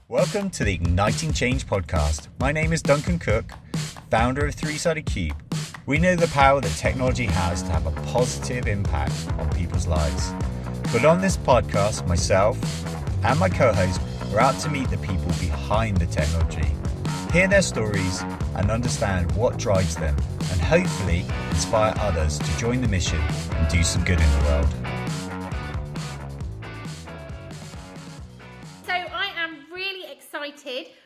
Welcome to the Igniting Change podcast. My name is Duncan Cook, founder of Three-Sided Cube. We know the power that technology has to have a positive impact on people's lives. But on this podcast, myself and my co-host are out to meet the people behind the technology, hear their stories and understand what drives them, and hopefully inspire others to join the mission and do some good in the world.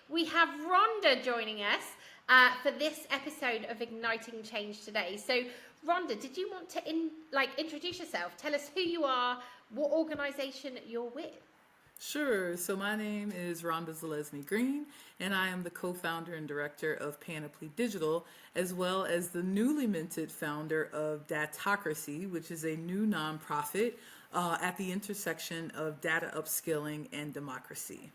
We have Rhonda joining us for this episode of Igniting Change today. So, Rhonda, did you want to introduce yourself? Tell us who you are, what organisation you're with. Sure. So my name is Rhonda Zelezny-Green, and I am the co-founder and director of Panoply Digital, as well as the newly minted founder of Datocracy, which is a new nonprofit at the intersection of data upskilling and democracy.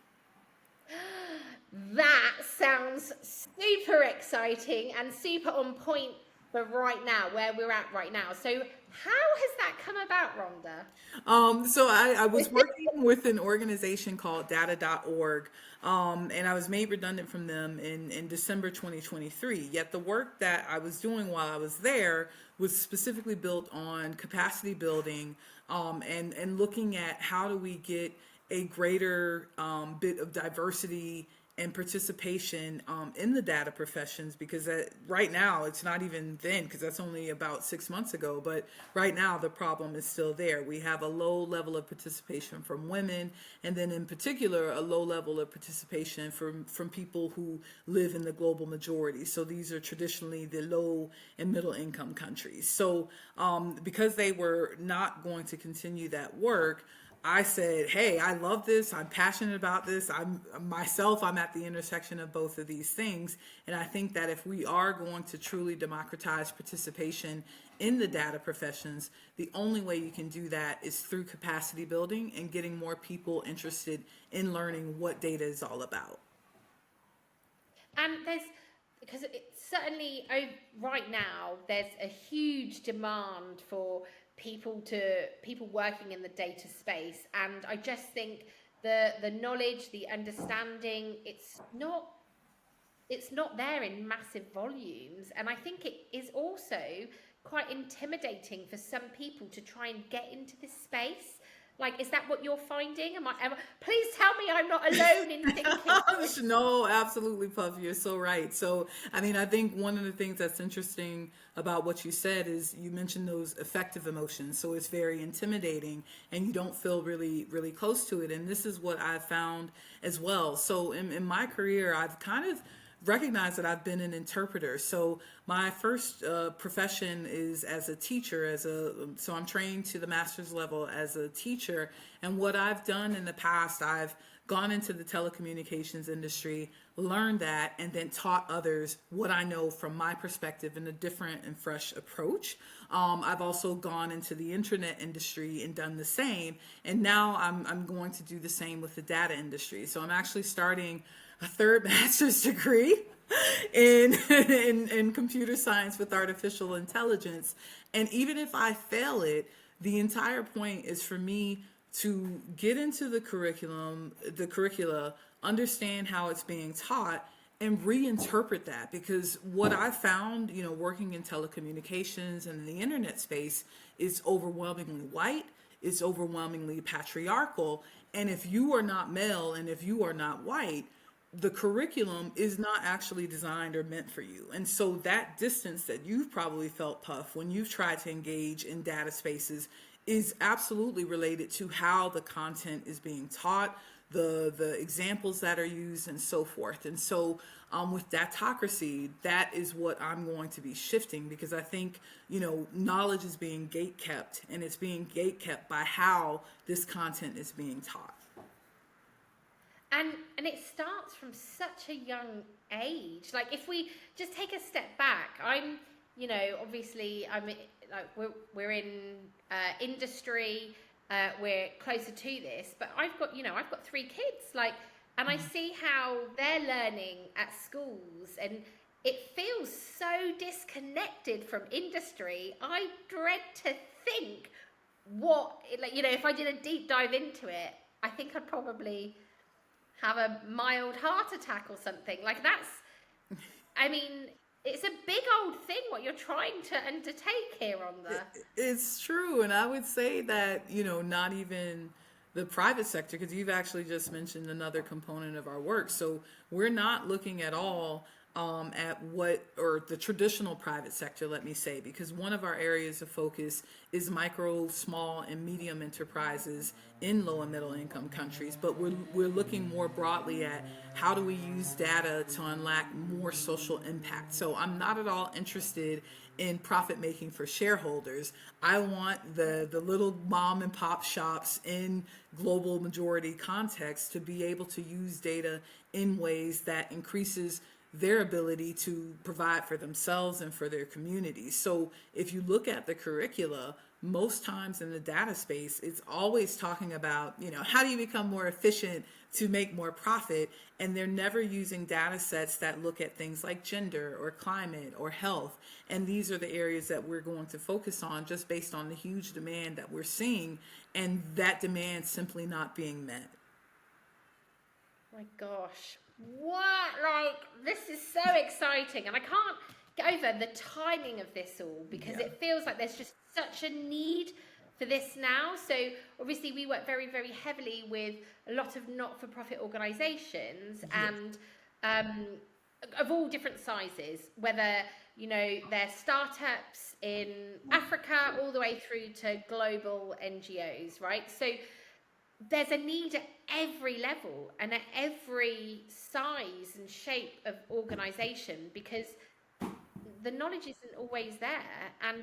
That sounds super exciting and super on point for right now, where we're at right now. So how has that come about, Rhonda? So I was working with an organization called data.org, and I was made redundant from them in December 2023. Yet the work that I was doing while I was there was specifically built on capacity building and looking at how do we get a greater bit of diversity and participation in the data professions, because right now it's not even then, because that's only about 6 months ago, but right now the problem is still there. We have a low level of participation from women, and then in particular a low level of participation from people who live in the global majority. So these are traditionally the low and middle income countries. So because they were not going to continue that work, I said, hey, I love this. I'm passionate about this. I'm at the intersection of both of these things. And I think that if we are going to truly democratize participation in the data professions, the only way you can do that is through capacity building and getting more people interested in learning what data is all about. And because certainly right now, there's a huge demand for people working in the data space, and I just think the knowledge, the understanding, it's not there in massive volumes, and I think it is also quite intimidating for some people to try and get into this space. Like, is that what you're finding? Please tell me I'm not alone in thinking. No, absolutely, Puff. You're so right. So, I think one of the things that's interesting about what you said is you mentioned those affective emotions. So it's very intimidating and you don't feel really, really close to it. And this is what I've found as well. So in my career, I've kind of recognize that I've been an interpreter. So my first profession is as a teacher, so I'm trained to the master's level as a teacher. And what I've done in the past, I've gone into the telecommunications industry, learned that, and then taught others what I know from my perspective in a different and fresh approach. I've also gone into the internet industry and done the same. And now I'm going to do the same with the data industry. So I'm actually starting a third master's degree in computer science with artificial intelligence. And even if I fail it, the entire point is for me to get into the curricula, understand how it's being taught, and reinterpret that. Because what I found, working in telecommunications and the internet space, is overwhelmingly white, it's overwhelmingly patriarchal. And if you are not male and if you are not white, the curriculum is not actually designed or meant for you. And so that distance that you've probably felt, Puff, when you've tried to engage in data spaces is absolutely related to how the content is being taught, the examples that are used, and so forth. And so with datocracy, that is what I'm going to be shifting, because I think, knowledge is being gatekept, and it's being gatekept by how this content is being taught. And it starts from such a young age. Like, if we just take a step back, we're in industry, we're closer to this, but I've got 3 kids, and I see how they're learning at schools, and it feels so disconnected from industry. I dread to think if I did a deep dive into it, I think I'd probably have a mild heart attack or something. Like that's, I mean, it's a big old thing what you're trying to undertake here on the. It's true. And I would say that, not even the private sector, because you've actually just mentioned another component of our work. So we're not looking at all at or the traditional private sector, let me say, because one of our areas of focus is micro, small, and medium enterprises in low and middle income countries. But we're looking more broadly at how do we use data to unlock more social impact. So I'm not at all interested in profit making for shareholders. I want the little mom and pop shops in global majority context to be able to use data in ways that increases their ability to provide for themselves and for their communities. So if you look at the curricula, most times in the data space, it's always talking about, how do you become more efficient to make more profit? And they're never using data sets that look at things like gender or climate or health. And these are the areas that we're going to focus on just based on the huge demand that we're seeing and that demand simply not being met. My gosh, what? Like, this is so exciting, and I can't get over the timing of this all because it feels like there's just such a need for this now. So obviously we work very, very heavily with a lot of not-for-profit organizations and of all different sizes, whether they're startups in Africa all the way through to global NGOs, right? So there's a need at every level and at every size and shape of organization because the knowledge isn't always there, and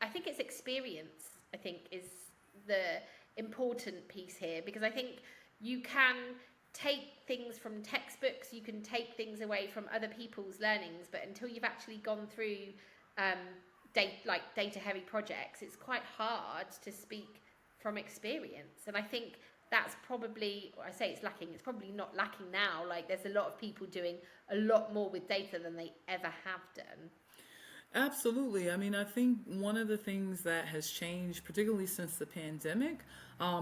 I think it's experience, I think, is the important piece here, because I think you can take things from textbooks, you can take things away from other people's learnings, but until you've actually gone through data heavy projects, it's quite hard to speak from experience. And I think that's probably, I say it's lacking, it's probably not lacking now. Like, there's a lot of people doing a lot more with data than they ever have done. Absolutely. I mean, I think one of the things that has changed, particularly since the pandemic,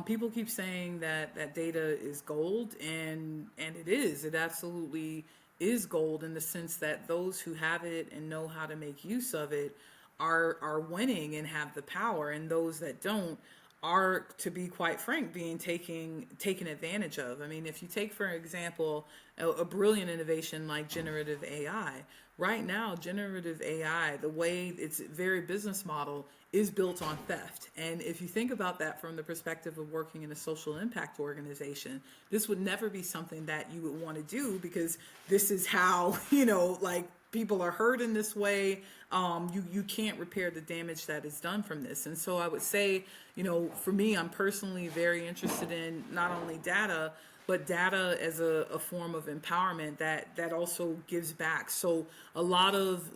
people keep saying that data is gold, and it is. It absolutely is gold in the sense that those who have it and know how to make use of it are winning and have the power, and those that don't are, to be quite frank, being taken advantage of. I mean, if you take, for example, a brilliant innovation like generative AI, right now, generative AI, the way its very business model is built on theft. And if you think about that from the perspective of working in a social impact organization, this would never be something that you would want to do, because this is how, like, people are hurt in this way. You can't repair the damage that is done from this. And so I would say, for me, I'm personally very interested in not only data, but data as a form of empowerment that also gives back. So a lot of,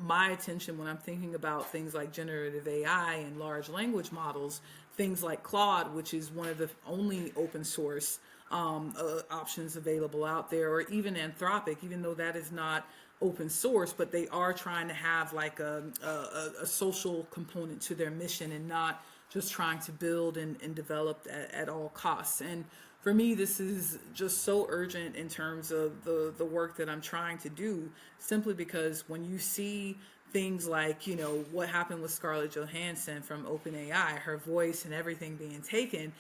my attention when I'm thinking about things like generative AI and large language models, things like Claude, which is one of the only open source options available out there, or even Anthropic, even though that is not open source, but they are trying to have like a social component to their mission and not just trying to build and develop at all costs. And for me, this is just so urgent in terms of the work that I'm trying to do, simply because when you see things like, what happened with Scarlett Johansson from OpenAI, her voice and everything being taken,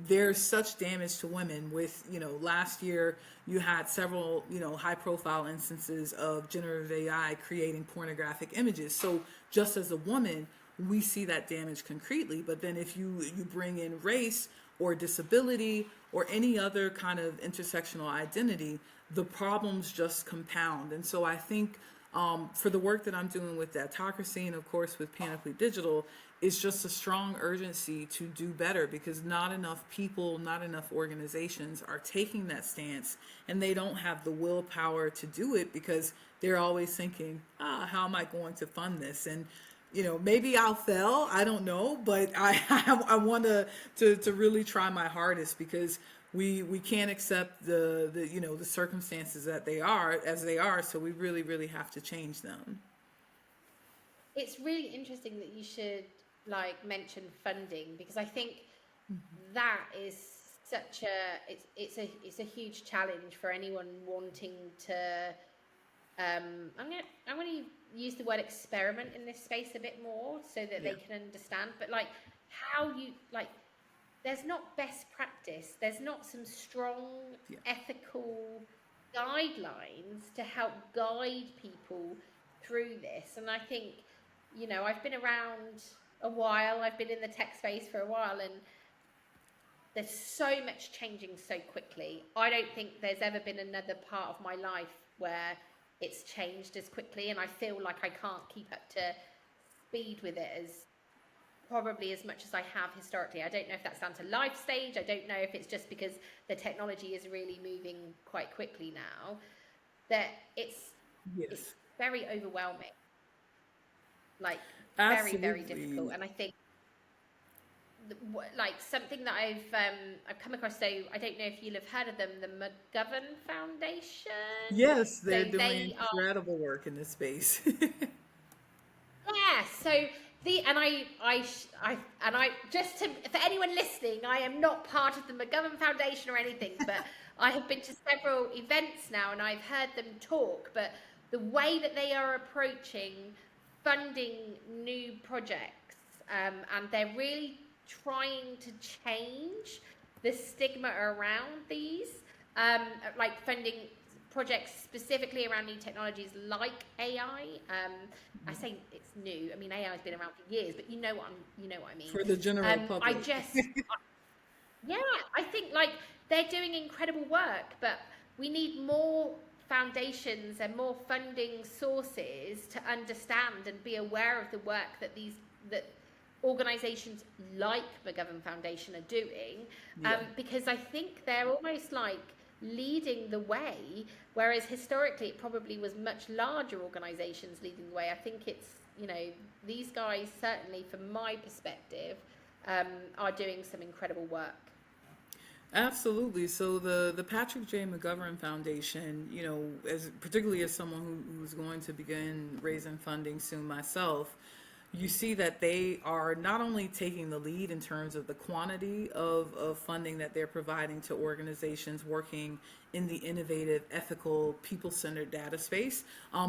there's such damage to women with, last year you had several, high profile instances of generative AI creating pornographic images. So just as a woman, we see that damage concretely. But then if you bring in race or disability or any other kind of intersectional identity, the problems just compound. And so I think for the work that I'm doing with datocracy and of course with Panoply Digital, it's just a strong urgency to do better, because not enough people, not enough organizations are taking that stance, and they don't have the willpower to do it because they're always thinking, how am I going to fund this? And maybe I'll fail, I don't know, but I want to really try my hardest, because we can't accept the circumstances that they are as they are, so we really have to change them. It's really interesting that you should mention funding, because I think that is such a it's a huge challenge for anyone wanting to I'm gonna use the word experiment in this space a bit more so that Yeah. they can understand. But like how you like, there's not best practice. There's not some strong Yeah. ethical guidelines to help guide people through this. And I think, I've been around a while. I've been in the tech space for a while, and there's so much changing so quickly. I don't think there's ever been another part of my life where it's changed as quickly, and I feel like I can't keep up to speed with it as much as I have historically. I don't know if that's down to life stage. I don't know if it's just because the technology is really moving quite quickly now, that it's Yes. very overwhelming, like very, very difficult. Absolutely. And I think like something that I've come across. So I don't know if you'll have heard of them, the McGovern Foundation. Yes, So they're doing they are, incredible work in this space. yeah. So I just to for anyone listening, I am not part of the McGovern Foundation or anything, but I have been to several events now, and I've heard them talk. But the way that they are approaching funding new projects, and they're really trying to change the stigma around these, like funding projects specifically around new technologies like AI. I say it's new. I mean, AI has been around for years, but you know what I mean. For the general I public. just, yeah, I think like they're doing incredible work, but we need more foundations and more funding sources to understand and be aware of the work that organizations like McGovern Foundation are doing, Yeah. because I think they're almost like leading the way, whereas historically it probably was much larger organizations leading the way. I think it's, these guys, certainly from my perspective, are doing some incredible work. Absolutely. So the Patrick J. McGovern Foundation, as particularly as someone who's going to begin raising funding soon myself, you see that they are not only taking the lead in terms of the quantity of funding that they're providing to organizations working in the innovative, ethical, people-centered data space,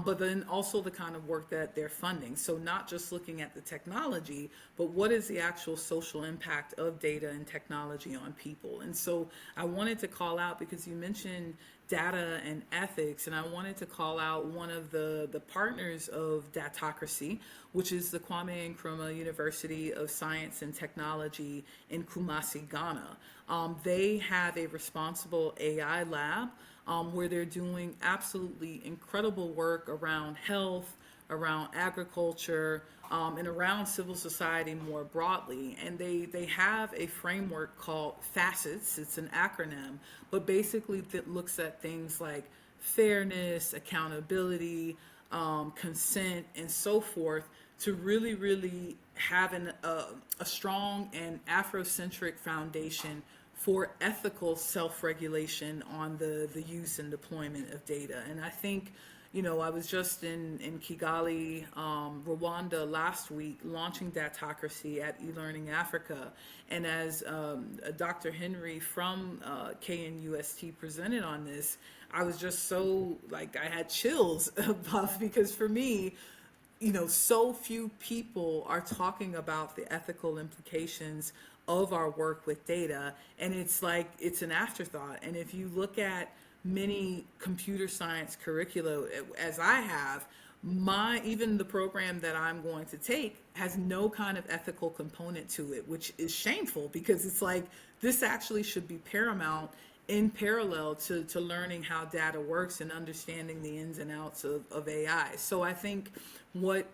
but then also the kind of work that they're funding. So not just looking at the technology, but what is the actual social impact of data and technology on people. And so I wanted to call out, because you mentioned data and ethics, and I wanted to call out one of the partners of Datocracy, which is the Kwame Nkrumah University of Science and Technology in Kumasi, Ghana. They have a responsible AI lab where they're doing absolutely incredible work around health, around agriculture, and around civil society more broadly. And they have a framework called Facets. It's an acronym, but basically it looks at things like fairness, accountability, consent, and so forth, to really, really have a strong and Afrocentric foundation for ethical self-regulation on the use and deployment of data. And I think, I was just in Kigali, Rwanda last week, launching Datocracy at eLearning Africa. And as Dr. Henry from KNUST presented on this, I was just so, like, I had chills because for me, so few people are talking about the ethical implications of our work with data, and it's like it's an afterthought. And if you look at many computer science curricula, as I have, even the program that I'm going to take has no kind of ethical component to it, which is shameful, because it's like this actually should be paramount in parallel to learning how data works and understanding the ins and outs of AI. So I think what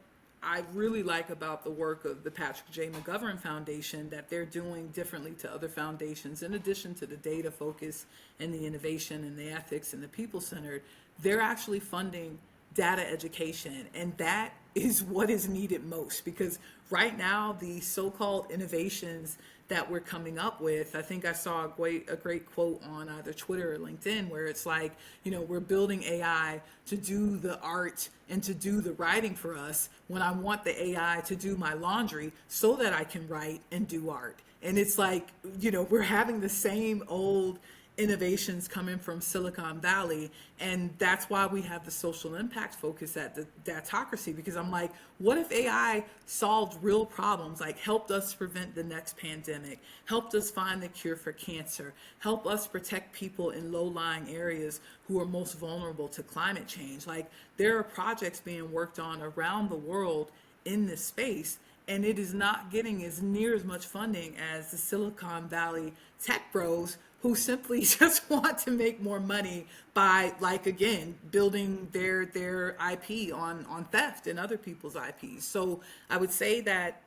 I really like about the work of the Patrick J. McGovern Foundation, that they're doing differently to other foundations, in addition to the data focus and the innovation and the ethics and the people-centered, they're actually funding data education. And that is what is needed most, because right now the so-called innovations that we're coming up with, I think I saw a great quote on either Twitter or LinkedIn, where it's like, we're building AI to do the art and to do the writing for us, when I want the AI to do my laundry so that I can write and do art. And it's like, we're having the same old innovations coming from Silicon Valley. And that's why we have the social impact focus at the datocracy, because I'm like, what if AI solved real problems, like helped us prevent the next pandemic, helped us find the cure for cancer, help us protect people in low-lying areas who are most vulnerable to climate change? Like, there are projects being worked on around the world in this space, and it is not getting as near as much funding as the Silicon Valley tech bros, who simply just want to make more money by, like, again, building their IP on theft and other people's IPs. So I would say that,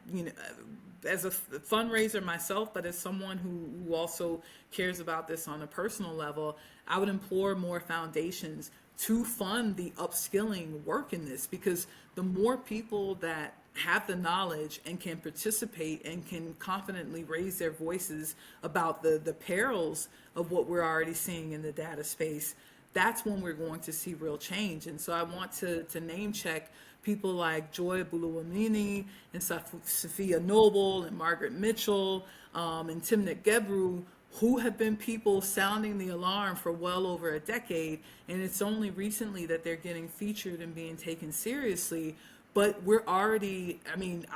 as a fundraiser myself, but as someone who also cares about this on a personal level, I would implore more foundations to fund the upskilling work in this, because the more people that have the knowledge and can participate and can confidently raise their voices about the perils of what we're already seeing in the data space, that's when we're going to see real change. And so I want to name check people like Joy Buluwamini and Sophia Noble and Margaret Mitchell and Timnit Gebru, who have been people sounding the alarm for well over a decade. And it's only recently that they're getting featured and being taken seriously. But we're already,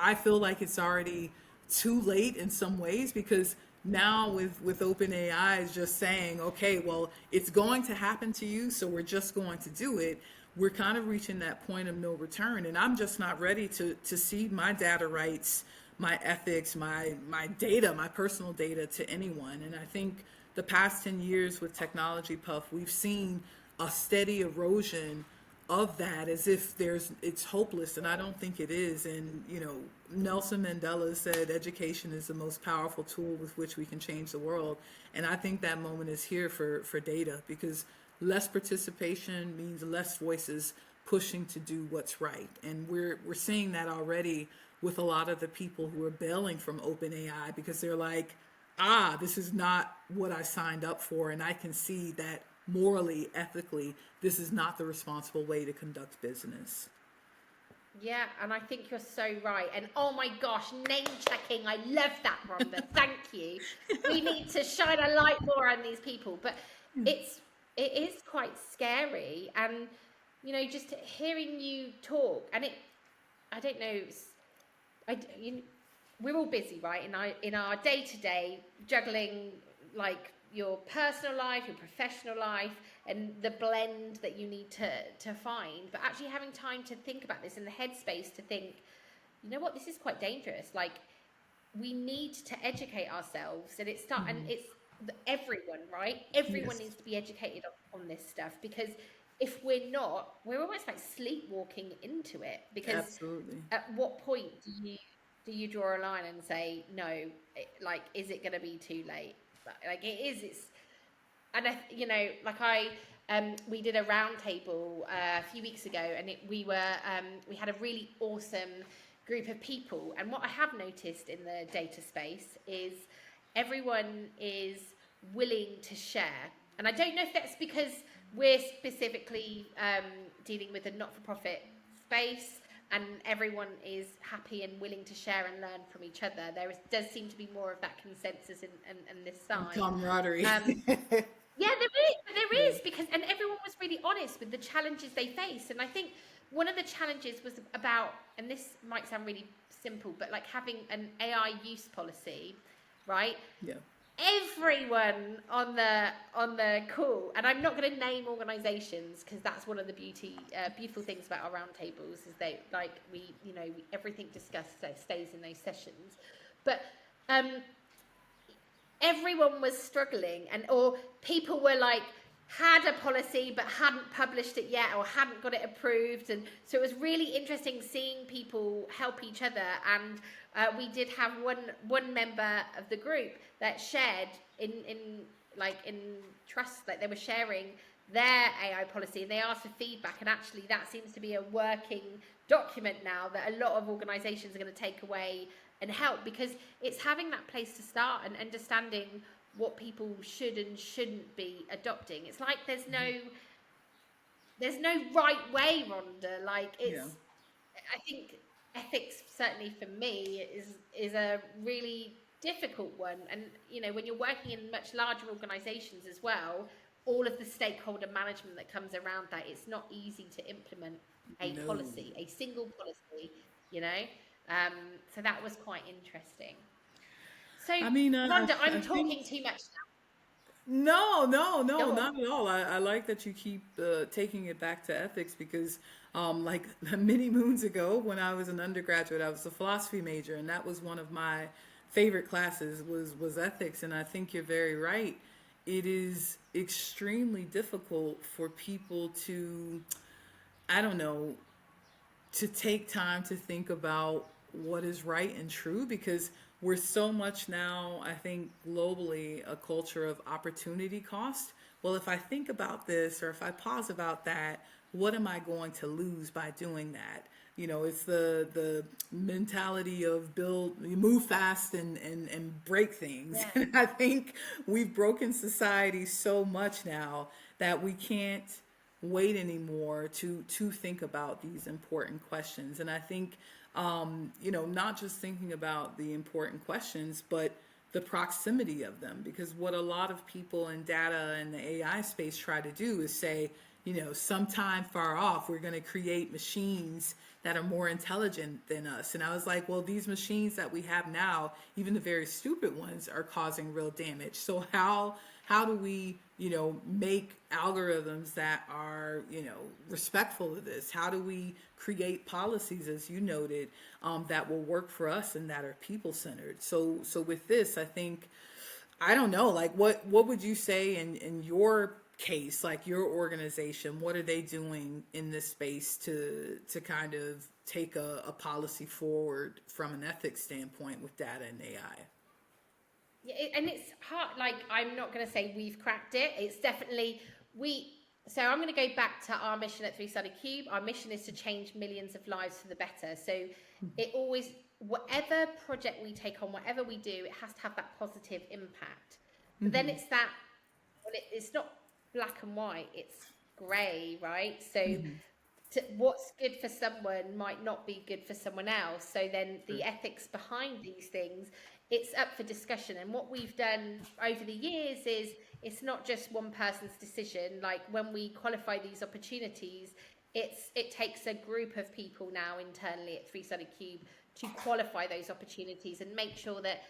I feel like it's already too late in some ways, because now with OpenAI is just saying, okay, well, it's going to happen to you, so we're just going to do it. We're kind of reaching that point of no return. And I'm just not ready to cede my data rights, my ethics, my data, my personal data to anyone. And I think the past 10 years with Technology Puff, we've seen a steady erosion of that, as if it's hopeless, and I don't think it is. And Nelson Mandela said education is the most powerful tool with which we can change the world, and I think that moment is here for data, because less participation means less voices pushing to do what's right. And we're seeing that already with a lot of the people who are bailing from OpenAI, because they're like, this is not what I signed up for, and I can see that morally, ethically, this is not the responsible way to conduct business. Yeah, and I think you're so right. And oh my gosh, name checking, I love that, Rhonda. Thank you. We need to shine a light more on these people. But it is quite scary. And just hearing you talk, and I don't know, we're all busy, right? In our day-to-day, juggling like your personal life, your professional life, and the blend that you need to find. But actually having time to think about this in the headspace, to think, this is quite dangerous. Like, we need to educate ourselves, and it's everyone, right? Everyone needs to be educated on this stuff, because if we're not, we're almost like sleepwalking into it. Because absolutely, at what point do you draw a line and say no? Is it going to be too late? Like, it is. It's, and we did a roundtable a few weeks ago, and we had a really awesome group of people. And what I have noticed in the data space is everyone is willing to share. And I don't know if that's because we're specifically dealing with a not-for-profit space, and everyone is happy and willing to share and learn from each other. Does seem to be more of that consensus and this side. Camaraderie. Yeah, there is, because everyone was really honest with the challenges they face. And I think one of the challenges was about, and this might sound really simple, but like having an AI use policy, right? Yeah. Everyone on the call, and I'm not going to name organisations, because that's one of the beautiful things about our roundtables, is they everything discussed stays in those sessions. But everyone was struggling, or people were like, had a policy but hadn't published it yet, or hadn't got it approved. And so it was really interesting seeing people help each other. And we did have one member of the group that shared in trust, like they were sharing their AI policy, and they asked for feedback. And actually that seems to be a working document now that a lot of organizations are going to take away and help, because it's having that place to start and understanding what people should and shouldn't be adopting. It's like there's no right way, Rhonda. Like, I think ethics, certainly for me, is a really difficult one. And, when you're working in much larger organizations as well, all of the stakeholder management that comes around that, it's not easy to implement a No. policy, a single policy, you know? So that was quite interesting. So, I mean, Rhonda, I I'm think talking too much no, no, now. no, Go on. not at all. I like that you keep taking it back to ethics because, like many moons ago, when I was an undergraduate, I was a philosophy major, and that was one of my favorite classes was ethics. And I think you're very right. It is extremely difficult for people to, I don't know, to take time to think about what is right and true because we're so much now, I think, globally, a culture of opportunity cost. Well, if I think about this or if I pause about that, what am I going to lose by doing that? It's the mentality of build, you move fast and break things. Yeah. And I think we've broken society so much now that we can't wait anymore to think about these important questions. And I think not just thinking about the important questions, but the proximity of them. Because what a lot of people in data and the AI space try to do is say, sometime far off, we're going to create machines that are more intelligent than us. And I was like, well, these machines that we have now, even the very stupid ones, are causing real damage. So how do we, make algorithms that are, respectful of this? How do we create policies, as you noted, that will work for us and that are people centered? So with this, I think, I don't know, like what would you say in your case, like your organization, what are they doing in this space to kind of take a policy forward from an ethics standpoint with data and AI? Yeah, and it's hard. Like, I'm not going to say we've cracked it. It's definitely So I'm going to go back to our mission at 3-Sided Cube. Our mission is to change millions of lives for the better. So it always, whatever project we take on, whatever we do, it has to have that positive impact. But then it's that, well, it's not black and white. It's grey, right? So what's good for someone might not be good for someone else. So then the ethics behind these things, it's up for discussion. And what we've done over the years is it's not just one person's decision. Like when we qualify these opportunities, it takes a group of people now internally at 3-Sided Cube to qualify those opportunities and make sure that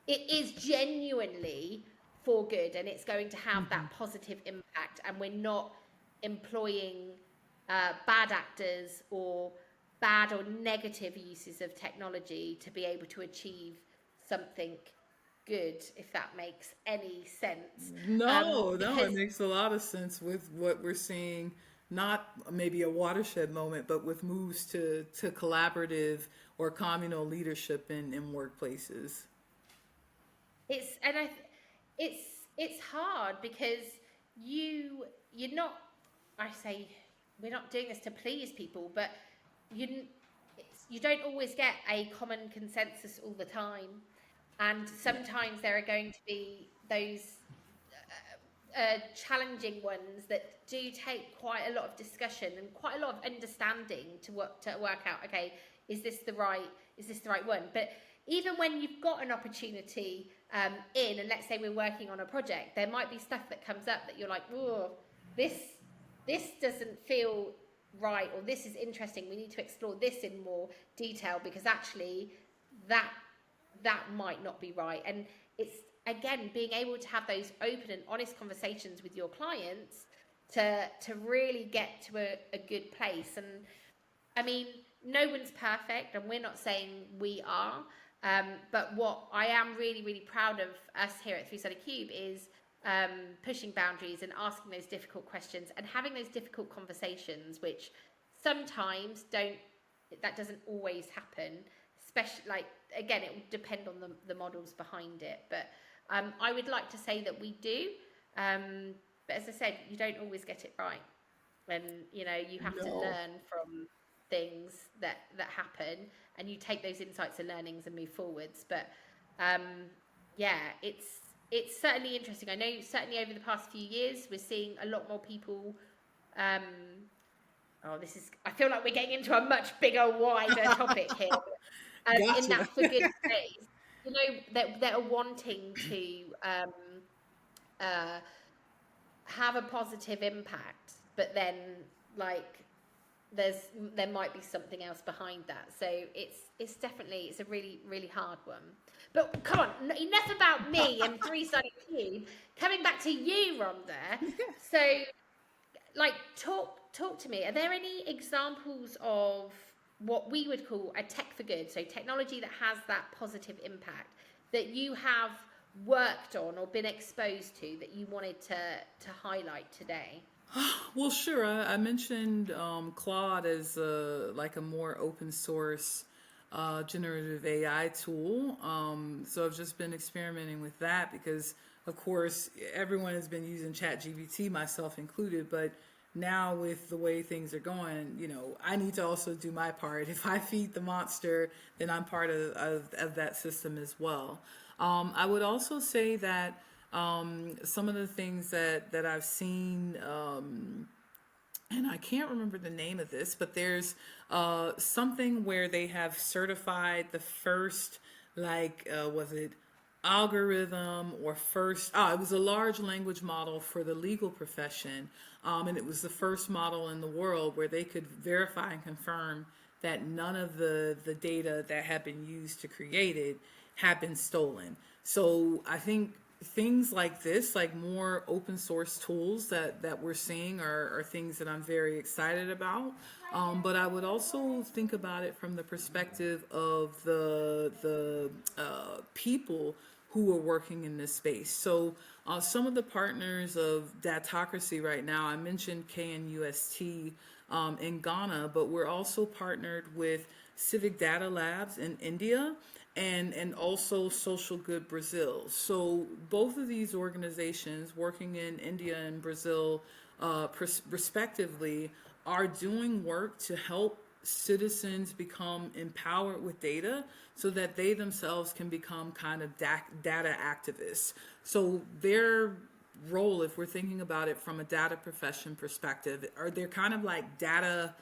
it is genuinely for good and it's going to have that positive impact, and we're not employing bad actors or bad or negative uses of technology to be able to achieve something good, if that makes any sense. No, it Because makes a lot of sense with what we're seeing, not maybe a watershed moment, but with moves to collaborative or communal leadership in workplaces. it's and I it's hard because you're not, I say, we're not doing this to please people, but you don't always get a common consensus all the time, and sometimes there are going to be those challenging ones that do take quite a lot of discussion and quite a lot of understanding to work out, okay, is this the right one? But even when you've got an opportunity and let's say we're working on a project, there might be stuff that comes up that you're like, oh, this doesn't feel right, or this is interesting, we need to explore this in more detail because actually that might not be right. And it's, again, being able to have those open and honest conversations with your clients to really get to a good place. And I mean, no one's perfect, and we're not saying we are, but what I am really, really proud of us here at 3-Sided Cube is pushing boundaries and asking those difficult questions and having those difficult conversations, which sometimes that doesn't always happen, especially, like, again, it will depend on the models behind it. But I would like to say that we do, but as I said, you don't always get it right, and you have to No. learn from things that happen, and you take those insights and learnings and move forwards. But yeah, it's certainly interesting. I know certainly over the past few years we're seeing a lot more people I feel like we're getting into a much bigger, wider topic here, in Gotcha. that for good space. you know, that are wanting to uh, have a positive impact, but then like there's there might be something else behind that. So it's definitely it's a really hard one. But come on, enough about me and three-sided cube. Coming back to you, Rhonda. So like talk to me. Are there any examples of what we would call a tech for good, so technology that has that positive impact that you have worked on or been exposed to that you wanted to highlight today? Well, sure. I mentioned Claude as like a more open source generative AI tool. So I've just been experimenting with that because, of course, everyone has been using ChatGPT, myself included. But now with the way things are going, you know, I need to also do my part. If I feed the monster, then I'm part of that system as well. I would also say that some of the things that I've seen, and I can't remember the name of this, but there's something where they have certified the first, like, was it algorithm or first, it was a large language model for the legal profession. And it was the first model in the world where they could verify and confirm that none of the data that had been used to create it had been stolen. So I think things like this, like more open source tools that we're seeing are things that I'm very excited about. But I would also think about it from the perspective of the people who are working in this space. So some of the partners of datocracy right now, I mentioned KNUST in Ghana, but we're also partnered with Civic Data Labs in India and also Social Good Brazil. So both of these organizations working in India and Brazil respectively are doing work to help citizens become empowered with data so that they themselves can become kind of data activists. So their role, if we're thinking about it from a data profession perspective, are they're kind of like data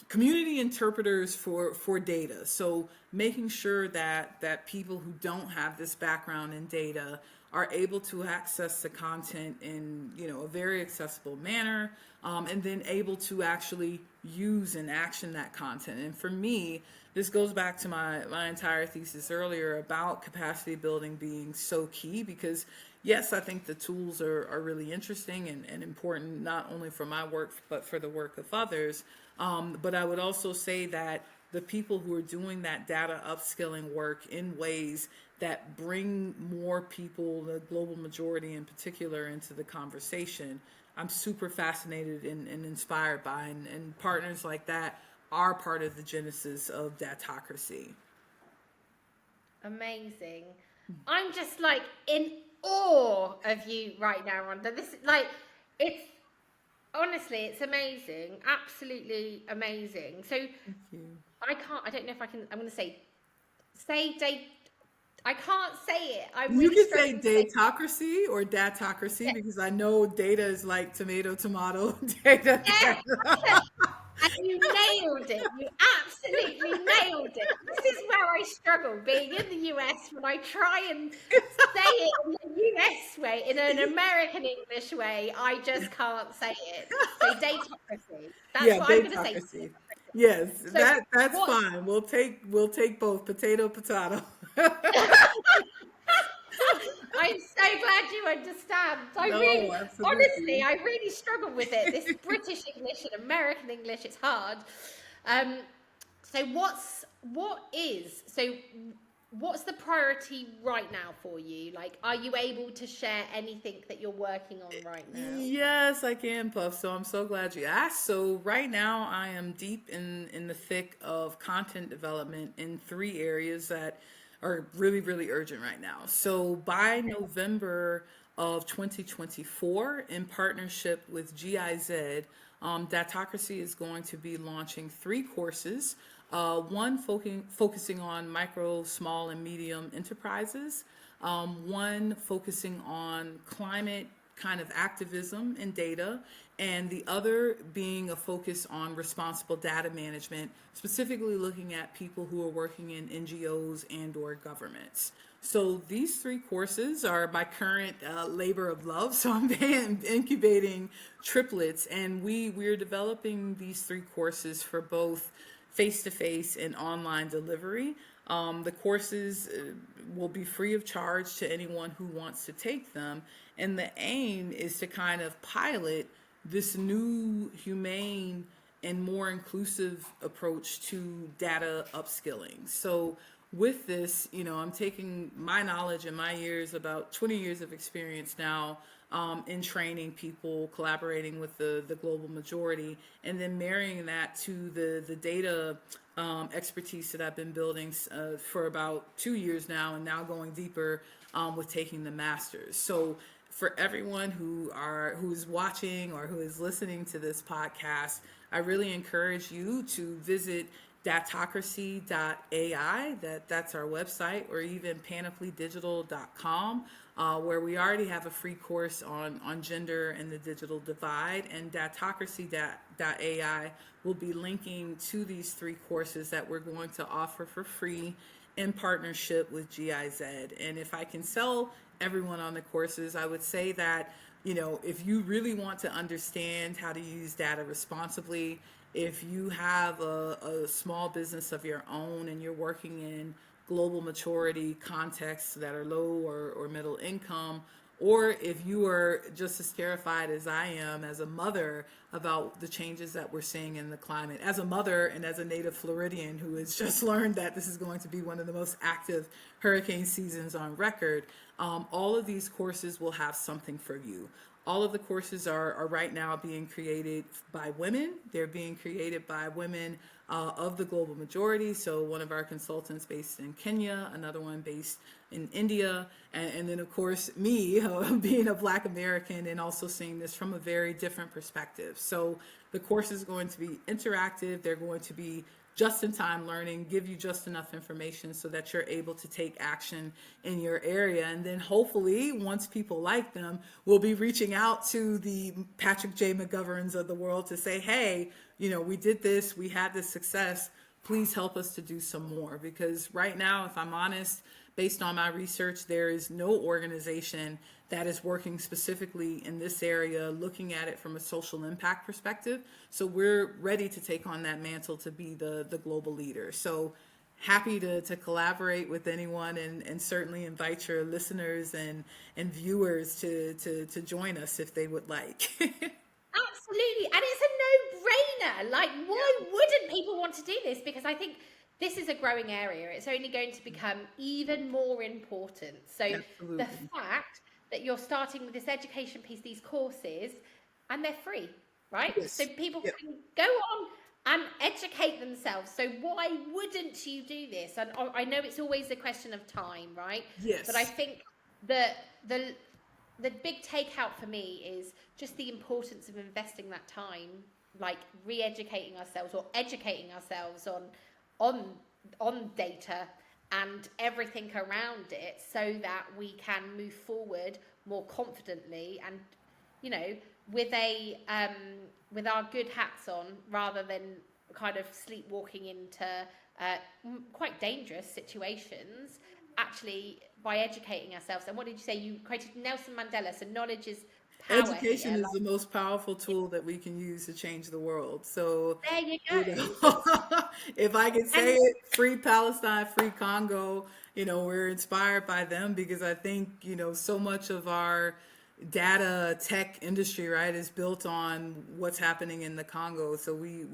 community interpreters for data. So making sure that people who don't have this background in data are able to access the content in, you know, a very accessible manner, and then able to actually use and action that content. And for me, this goes back to my entire thesis earlier about capacity building being so key because yes, I think the tools are really interesting and important, not only for my work, but for the work of others. But I would also say that the people who are doing that data upskilling work in ways that bring more people, the global majority in particular, into the conversation, I'm super fascinated and inspired by. And partners like that are part of the genesis of datocracy. Amazing. I'm just like in awe of you right now, Rhonda. This like it's honestly it's amazing, absolutely amazing. So Thank you. I don't know if I can. I'm going to say date. I can't say it. I'm You really can say struggling to say. datocracy or datocracy because I know data is like tomato, tomato, data, Yes, data. yes. And you nailed it. You absolutely nailed it. This is where I struggle being in the US when I try and say it in the US way, in an American English way. I just can't say it. So datocracy. That's Yeah, what I'm going to say. datocracy. Yes, So that's what's fine. We'll take both potato, potato. I'm so glad you understand. I No, really, honestly, absolutely. I really struggle with it. This British English and American English, it's hard. Um, so what's the priority right now for you? Like, are you able to share anything that you're working on right now? Yes, I can, Puff. So I'm so glad you asked. So right now I am deep in the thick of content development in three areas that are really urgent right now. So by November of 2024, in partnership with GIZ, Datocracy is going to be launching three courses. One focusing on micro, small, and medium enterprises. One focusing on climate kind of activism in data, and the other being a focus on responsible data management, specifically looking at people who are working in NGOs and or governments. So these three courses are my current labor of love. So I'm incubating triplets, and we're developing these three courses for both face-to-face and online delivery. The courses will be free of charge to anyone who wants to take them. And the aim is to kind of pilot this new, humane, and more inclusive approach to data upskilling. So with this, I'm taking my knowledge and my years, about 20 years of experience now, in training people, collaborating with the global majority, and then marrying that to the data expertise that I've been building for about 2 years now, and now going deeper with taking the masters. So for everyone who's watching or who is listening to this podcast, I really encourage you to visit datocracy.ai, that's our website, or even panoplydigital.com, where we already have a free course on gender and the digital divide, and datocracy.ai will be linking to these three courses that we're going to offer for free in partnership with GIZ. And if I can sell everyone on the courses, I would say that, if you really want to understand how to use data responsibly, if you have a small business of your own and you're working in global maturity contexts that are low or middle income, or if you are just as terrified as I am as a mother about the changes that we're seeing in the climate, as a mother and as a native Floridian who has just learned that this is going to be one of the most active hurricane seasons on record, all of these courses will have something for you. All of the courses are right now being created by women. They're being created by women of the global majority. So one of our consultants based in Kenya, another one based in India, and then of course me, being a Black American and also seeing this from a very different perspective. So the course is going to be interactive. They're going to be just-in-time learning, give you just enough information so that you're able to take action in your area. And then hopefully, once people like them, we'll be reaching out to the Patrick J. McGoverns of the world to say, hey, we did this, we had this success, please help us to do some more. Because right now, if I'm honest, based on my research, there is no organization that is working specifically in this area, looking at it from a social impact perspective. So we're ready to take on that mantle to be the global leader. So happy to collaborate with anyone, and certainly invite your listeners and viewers to join us if they would like. Absolutely. And it's a no-brainer. Like, why wouldn't people want to do this? Because I think this is a growing area. It's only going to become even more important. So Absolutely. The fact that you're starting with this education piece, these courses, and they're free, right? Yes. So people can go on and educate themselves. So why wouldn't you do this? And I know it's always a question of time, right? Yes. But I think the big takeout for me is just the importance of investing that time, like re-educating ourselves or educating ourselves on data and everything around it, so that we can move forward more confidently and, with our good hats on, rather than kind of sleepwalking into quite dangerous situations. Actually, by educating ourselves. And what did you say? You quoted Nelson Mandela. So knowledge is power. Education is the most powerful tool that we can use to change the world. So there you go. If I could say it, free Palestine, free Congo, we're inspired by them, because I think, so much of our data tech industry, right, is built on what's happening in the Congo. So we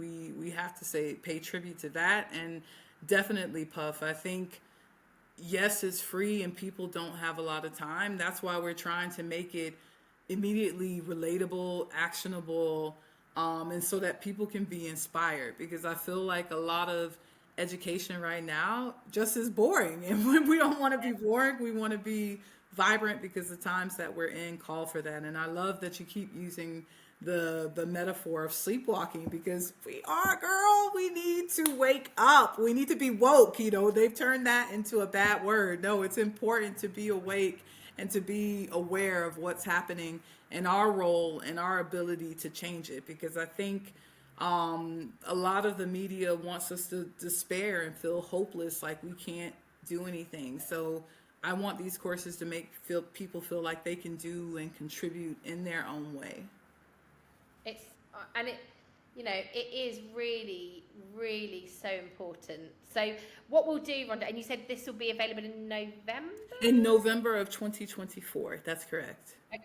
have to pay tribute to that. And definitely, Puff, I think, yes, it's free and people don't have a lot of time. That's why we're trying to make it immediately relatable, actionable, and so that people can be inspired. Because I feel like a lot of education right now just is boring, and we don't want to be boring. We want to be vibrant, because the times that we're in call for that. And I love that you keep using the metaphor of sleepwalking, because we need to wake up. We need to be woke. They've turned that into a bad word. No, it's important to be awake and to be aware of what's happening and our role and our ability to change it. Because I think a lot of the media wants us to despair and feel hopeless, like we can't do anything. So I want these courses to make people feel like they can do and contribute in their own way. It's and it, you know, it is really, really so important. So what we'll do, Rhonda, and you said this will be available in November? In November of 2024, that's correct. Okay,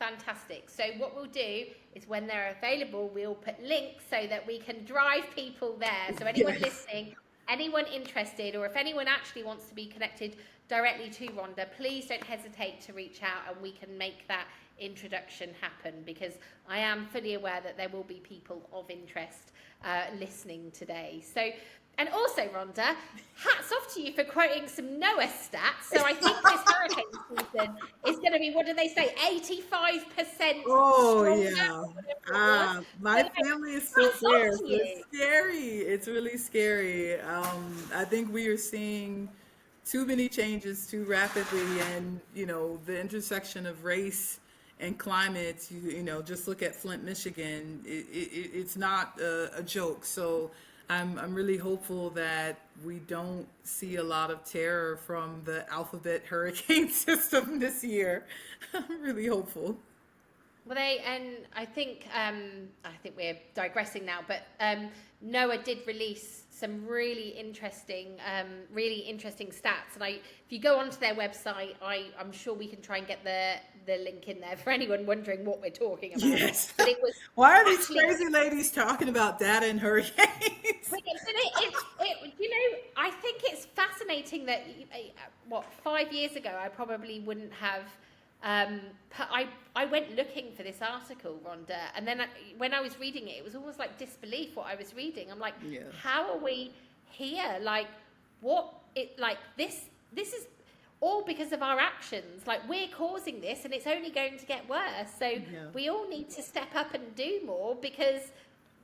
fantastic. So what we'll do is when they're available, we'll put links so that we can drive people there. So anyone listening, anyone interested, or if anyone actually wants to be connected directly to Rhonda, please don't hesitate to reach out and we can make that introduction happen, because I am fully aware that there will be people of interest listening today. So, and also Rhonda, hats off to you for quoting some NOAA stats. So I think this hurricane season is going to be, what do they say, 85%? Oh yeah. My family is still there. So it's scary. It's really scary. I think we are seeing too many changes too rapidly, and you know, the intersection of race and climate, you know, just look at Flint, Michigan. It's not a joke. So I'm really hopeful that we don't see a lot of terror from the alphabet hurricane system this year. I'm really hopeful. Well, and I think we're digressing now, but NOAA did release some really interesting stats. And if you go onto their website, I'm sure we can try and get the link in there for anyone wondering what we're talking about. Yes. But it was Why are these crazy ladies talking about data and hurricanes? You know, I think it's fascinating that 5 years ago I probably wouldn't have. I went looking for this article, Rhonda, and then when I was reading it, it was almost like disbelief what I was reading. I'm like, how are we here? Like, this is all because of our actions. Like, we're causing this, and it's only going to get worse. So we all need to step up and do more, because,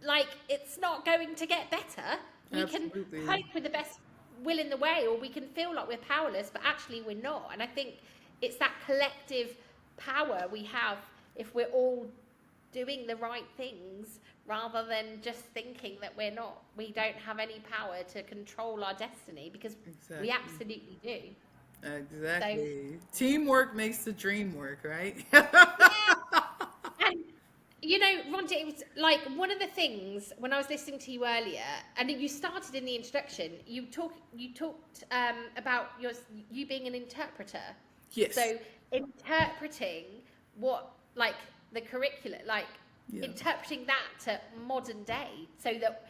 like, it's not going to get better. We can hope with the best will in the way, or we can feel like we're powerless, but actually we're not. And I think it's that collective power we have if we're all doing the right things, rather than just thinking that we don't have any power to control our destiny, because we absolutely do. Exactly. So, teamwork makes the dream work, right? And you know, Rhonda, it was like one of the things when I was listening to you earlier, and you started in the introduction, you talked about you being an interpreter. Yes. So interpreting the curriculum, interpreting that to modern day, so that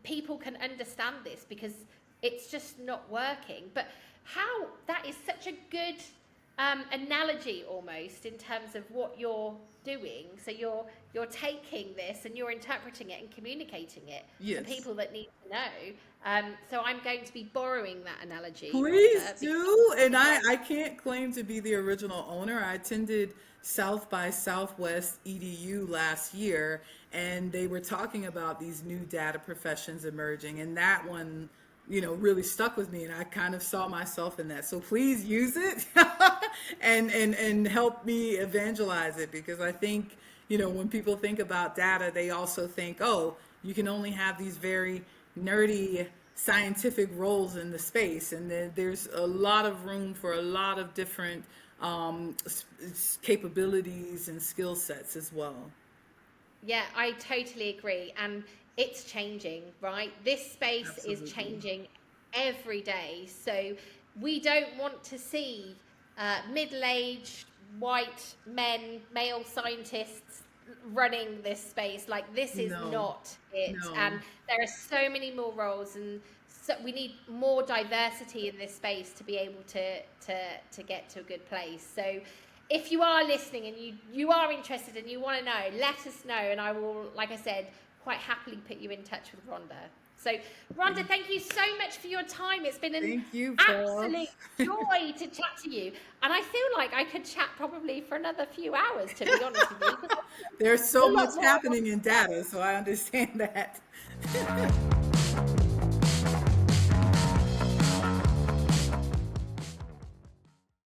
people can understand this, because it's just not working. But how that is such a good analogy, almost, in terms of what you're doing. So you're taking this and you're interpreting it and communicating it to people that need to know. So I'm going to be borrowing that analogy. Please do. And I can't claim to be the original owner. I attended South by Southwest EDU last year, and they were talking about these new data professions emerging, and that one, you know, really stuck with me, and I kind of saw myself in that. So please use it and help me evangelize it, because I think, you know, when people think about data, they also think, oh, you can only have these very nerdy scientific roles in the space, and then there's a lot of room for a lot of different capabilities and skill sets as well. Yeah, I totally agree. And it's changing, right? This space is changing every day. So we don't want to see middle-aged white men, male scientists running this space. Like, this is not it. No. And there are so many more roles, and so we need more diversity in this space to be able to get to a good place. So if you are listening and you are interested and you want to know, let us know, and I will, like I said, quite happily put you in touch with Rhonda. So, Rhonda, thank you so much for your time. It's been an absolute joy to chat to you. And I feel like I could chat probably for another few hours, to be honest with you. There's so much happening in data, so I understand that.